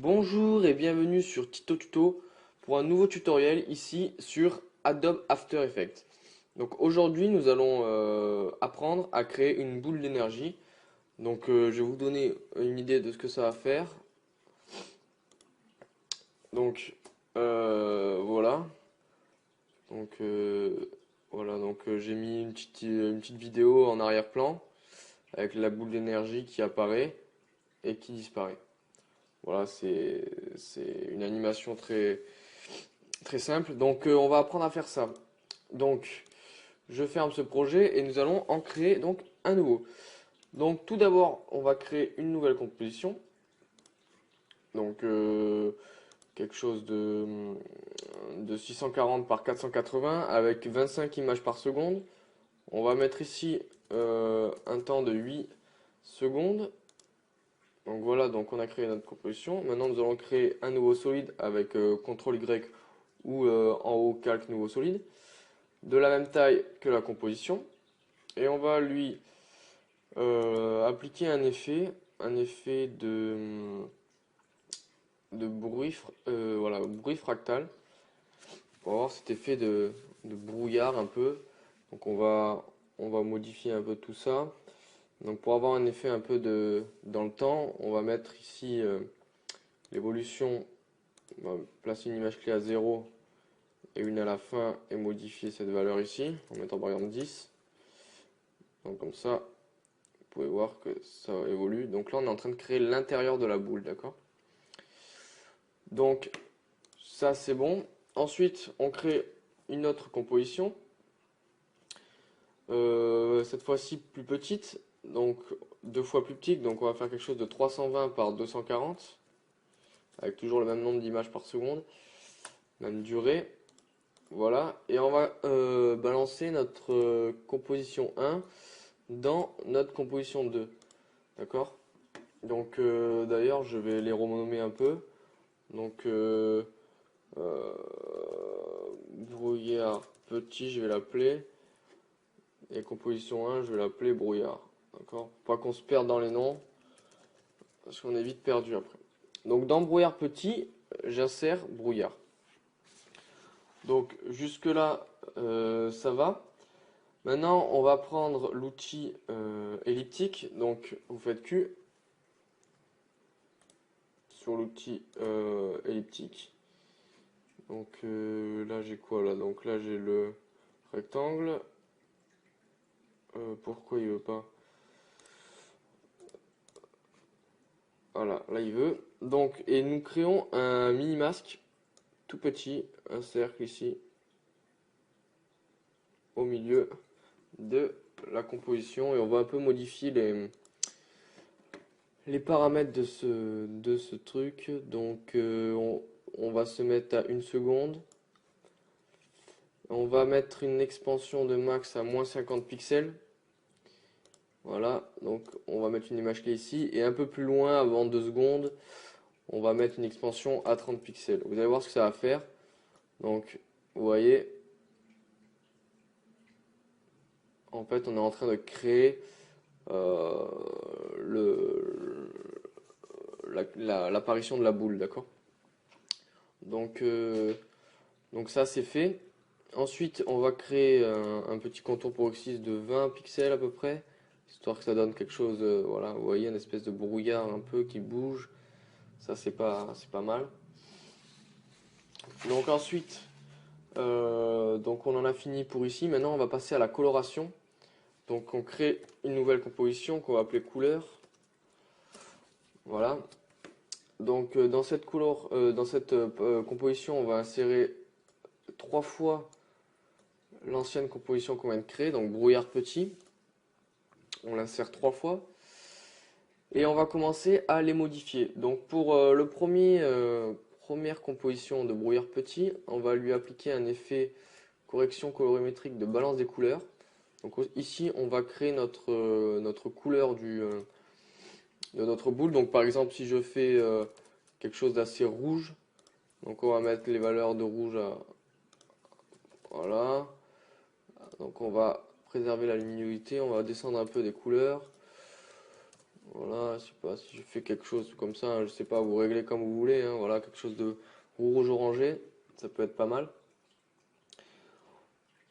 Bonjour et bienvenue sur Tito Tuto pour un nouveau tutoriel ici sur Adobe After Effects. Donc aujourd'hui nous allons apprendre à créer une boule d'énergie. Donc je vais vous donner une idée de ce que ça va faire. Donc voilà. Donc j'ai mis une petite vidéo en arrière-plan avec la boule d'énergie qui apparaît et qui disparaît. Voilà, c'est une animation très simple. Donc on va apprendre à faire ça. Donc je ferme ce projet et nous allons en créer donc un nouveau. Donc tout d'abord, on va créer une nouvelle composition. Donc quelque chose de 640 par 480 avec 25 images par seconde. On va mettre ici un temps de 8 secondes. Donc voilà, donc on a créé notre composition. Maintenant nous allons créer un nouveau solide avec CTRL Y ou en haut calque nouveau solide de la même taille que la composition, et on va lui appliquer un effet de bruit, voilà, bruit fractal, pour avoir cet effet de brouillard un peu. Donc on va modifier un peu tout ça. Donc pour avoir un effet un peu dans le temps, on va mettre ici l'évolution, on va placer une image clé à 0 et une à la fin et modifier cette valeur ici en mettant par exemple 10. Donc comme ça, vous pouvez voir que ça évolue. Donc là, on est en train de créer l'intérieur de la boule, d'accord? Donc ça, c'est bon. Ensuite, on crée une autre composition. Cette fois-ci plus petite, donc deux fois plus petite. Donc on va faire quelque chose de 320 par 240, avec toujours le même nombre d'images par seconde, même durée. Voilà, et on va balancer notre composition 1 dans notre composition 2. D'accord? Donc d'ailleurs, je vais les renommer un peu. Donc euh, brouillard petit, je vais l'appeler. Et composition 1, je vais l'appeler brouillard. D'accord? Pour pas qu'on se perde dans les noms, parce qu'on est vite perdu après. Donc dans brouillard petit, j'insère brouillard. Donc jusque là, ça va. Maintenant, on va prendre l'outil elliptique. Donc vous faites Q sur l'outil elliptique. Donc là j'ai quoi là? Donc là j'ai le rectangle. Pourquoi il veut pas? Voilà, là il veut. Donc, et nous créons un mini masque tout petit, un cercle ici au milieu de la composition, et on va un peu modifier les paramètres de ce truc. Donc on va se mettre à 1 seconde. On va mettre une expansion de max à moins 50 pixels. Voilà, donc on va mettre une image clé ici, et un peu plus loin, avant 2 secondes, on va mettre une expansion à 30 pixels. Vous allez voir ce que ça va faire. Donc, vous voyez, en fait, on est en train de créer euh, l'apparition de la boule, d'accord? Donc, donc ça, c'est fait. Ensuite, on va créer un petit contour peroxyde de 20 pixels à peu près, histoire que ça donne quelque chose, voilà, vous voyez, une espèce de brouillard un peu qui bouge. Ça, c'est pas mal. Donc ensuite, donc on en a fini pour ici. Maintenant, on va passer à la coloration. Donc on crée une nouvelle composition qu'on va appeler couleur. Voilà. Donc dans cette composition, on va insérer 3 fois l'ancienne composition qu'on vient de créer, donc brouillard petit. On l'insère 3 fois. Et on va commencer à les modifier. Donc pour première composition de brouillard petit, on va lui appliquer un effet correction colorimétrique de balance des couleurs. Donc ici, on va créer notre couleur de notre boule. Donc par exemple, si je fais quelque chose d'assez rouge, donc on va mettre les valeurs de rouge à... Voilà. Donc on va préserver la luminosité, on va descendre un peu des couleurs. Voilà, je sais pas si je fais quelque chose comme ça, hein, je sais pas, vous réglez comme vous voulez, hein, voilà, quelque chose de rouge orangé, ça peut être pas mal.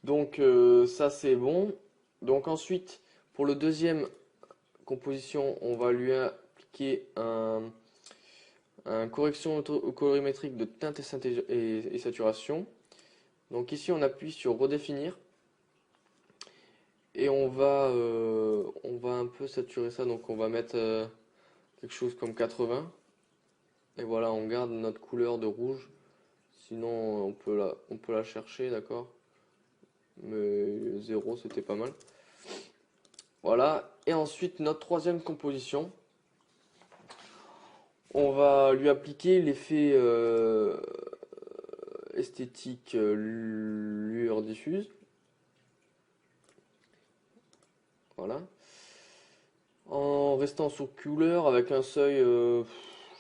Donc ça c'est bon. Donc ensuite, pour le deuxième composition, on va lui appliquer un correction colorimétrique de teinte et saturation. Donc ici on appuie sur redéfinir et on va un peu saturer ça. Donc on va mettre quelque chose comme 80. Et voilà, on garde notre couleur de rouge. Sinon on peut la chercher, d'accord? Mais 0 c'était pas mal. Voilà, et ensuite notre troisième composition, on va lui appliquer l'effet esthétique lueur diffuse. Voilà. En restant sur couleur avec un seuil, je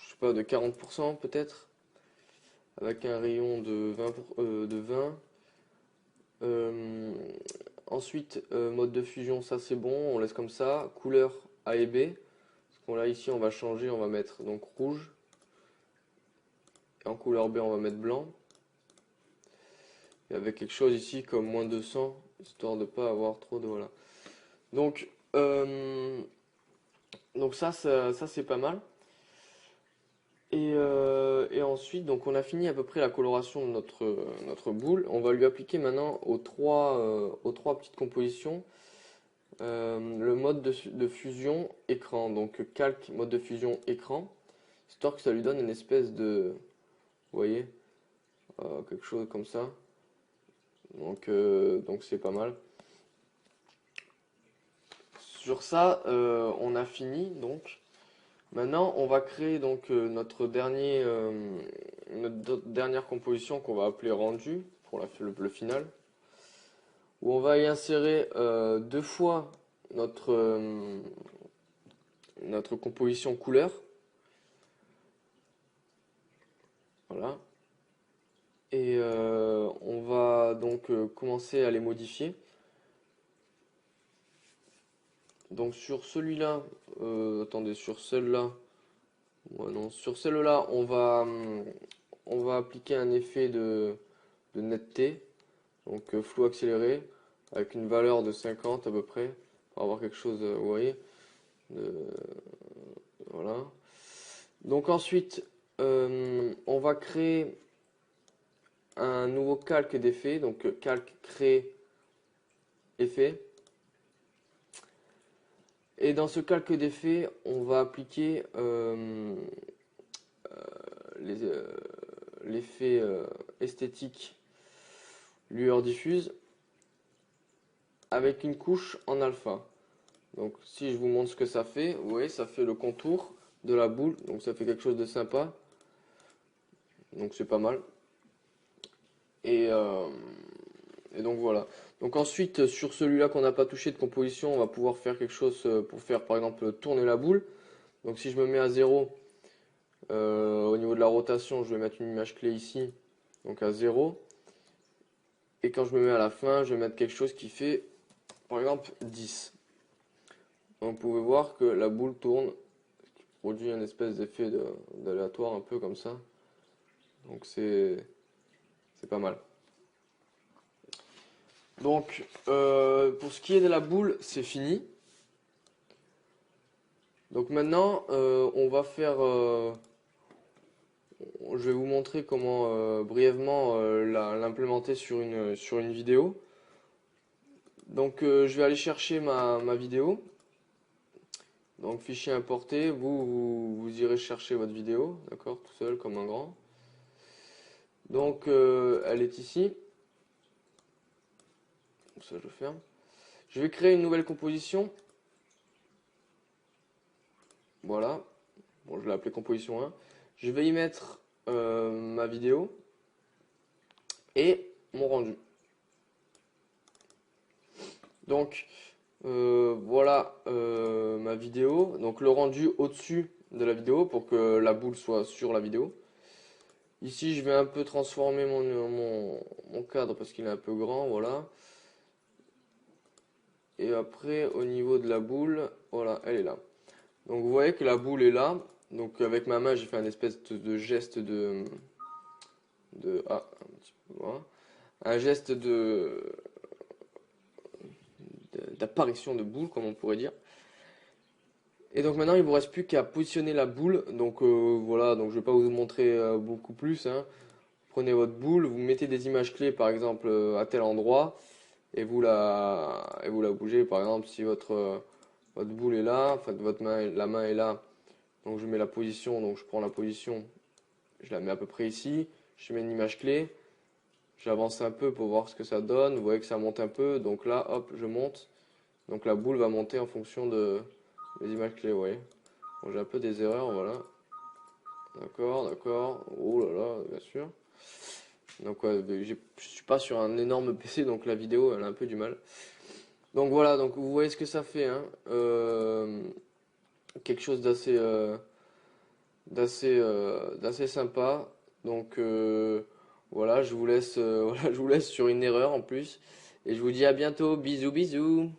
sais pas, de 40% peut-être, avec un rayon de 20. De 20. Euh, ensuite, mode de fusion, ça c'est bon, on laisse comme ça. Couleur A et B. Là ici on va changer, on va mettre donc rouge. Et en couleur B on va mettre blanc. Et avec quelque chose ici comme moins 200, histoire de pas avoir trop de voilà. Donc, euh, donc ça c'est pas mal. Et ensuite, donc on a fini à peu près la coloration de notre boule. On va lui appliquer maintenant aux trois petites compositions le mode de fusion écran. Donc calque, mode de fusion écran, histoire que ça lui donne une espèce de, vous voyez, quelque chose comme ça. Donc c'est pas mal. Sur ça, on a fini donc. Maintenant, on va créer donc notre dernière composition qu'on va appeler rendu pour le final, où on va y insérer deux fois notre composition couleur. Voilà. Et on va donc commencer à les modifier. Donc sur celui-là, attendez, sur celle-là, ouais, non, sur celle-là, on va appliquer un effet de netteté, donc flou accéléré, avec une valeur de 50 à peu près, pour avoir quelque chose, vous voyez, de, voilà. Donc ensuite, on va créer un nouveau calque d'effet, donc calque créer effet. Et dans ce calque d'effet, on va appliquer l'effet esthétique lueur diffuse avec une couche en alpha. Donc si je vous montre ce que ça fait, vous voyez, ça fait le contour de la boule, donc ça fait quelque chose de sympa. Donc c'est pas mal. Et, euh, et donc voilà. Donc ensuite, sur celui-là qu'on n'a pas touché de composition, on va pouvoir faire quelque chose pour faire par exemple tourner la boule. Donc si je me mets à 0, au niveau de la rotation, je vais mettre une image clé ici, donc à 0. Et quand je me mets à la fin, je vais mettre quelque chose qui fait par exemple 10. Donc vous pouvez voir que la boule tourne, ce qui produit un espèce d'effet d'aléatoire un peu comme ça. Donc c'est pas mal. Donc pour ce qui est de la boule, c'est fini. Donc maintenant, on va faire. Je vais vous montrer comment brièvement l'implémenter sur une vidéo. Donc je vais aller chercher ma vidéo. Donc fichier importé, vous irez chercher votre vidéo, d'accord, tout seul comme un grand. Donc elle est ici. Ça je ferme. Je vais créer une nouvelle composition. Voilà. Bon, je l'ai appelée composition 1. Je vais y mettre ma vidéo et mon rendu. Donc voilà ma vidéo. Donc le rendu au-dessus de la vidéo pour que la boule soit sur la vidéo. Ici je vais un peu transformer mon cadre parce qu'il est un peu grand. Voilà. Et après au niveau de la boule, voilà, elle est là. Donc vous voyez que la boule est là. Donc avec ma main, j'ai fait un espèce de geste un petit peu, voilà. Un geste d'apparition de boule, comme on pourrait dire. Et donc maintenant, il vous reste plus qu'à positionner la boule. Donc voilà, donc je vais pas vous montrer beaucoup plus, hein. Prenez votre boule, vous mettez des images clés, par exemple à tel endroit, et vous la bougez. Par exemple, si votre boule est là, enfin votre main, la main est là. Donc je mets la position, donc je prends la position, je la mets à peu près ici. Je mets une image clé, j'avance un peu pour voir ce que ça donne. Vous voyez que ça monte un peu, donc là, hop, je monte. Donc la boule va monter en fonction de mes images clés, vous voyez. Bon, j'ai un peu des erreurs, voilà. D'accord, d'accord. Oh là là, bien sûr. Donc ouais, je suis pas sur un énorme PC, donc la vidéo, elle a un peu du mal. Donc voilà, donc vous voyez ce que ça fait, hein. Quelque chose d'assez sympa. Donc voilà, je vous laisse, voilà, je vous laisse sur une erreur en plus. Et je vous dis à bientôt. Bisous, bisous.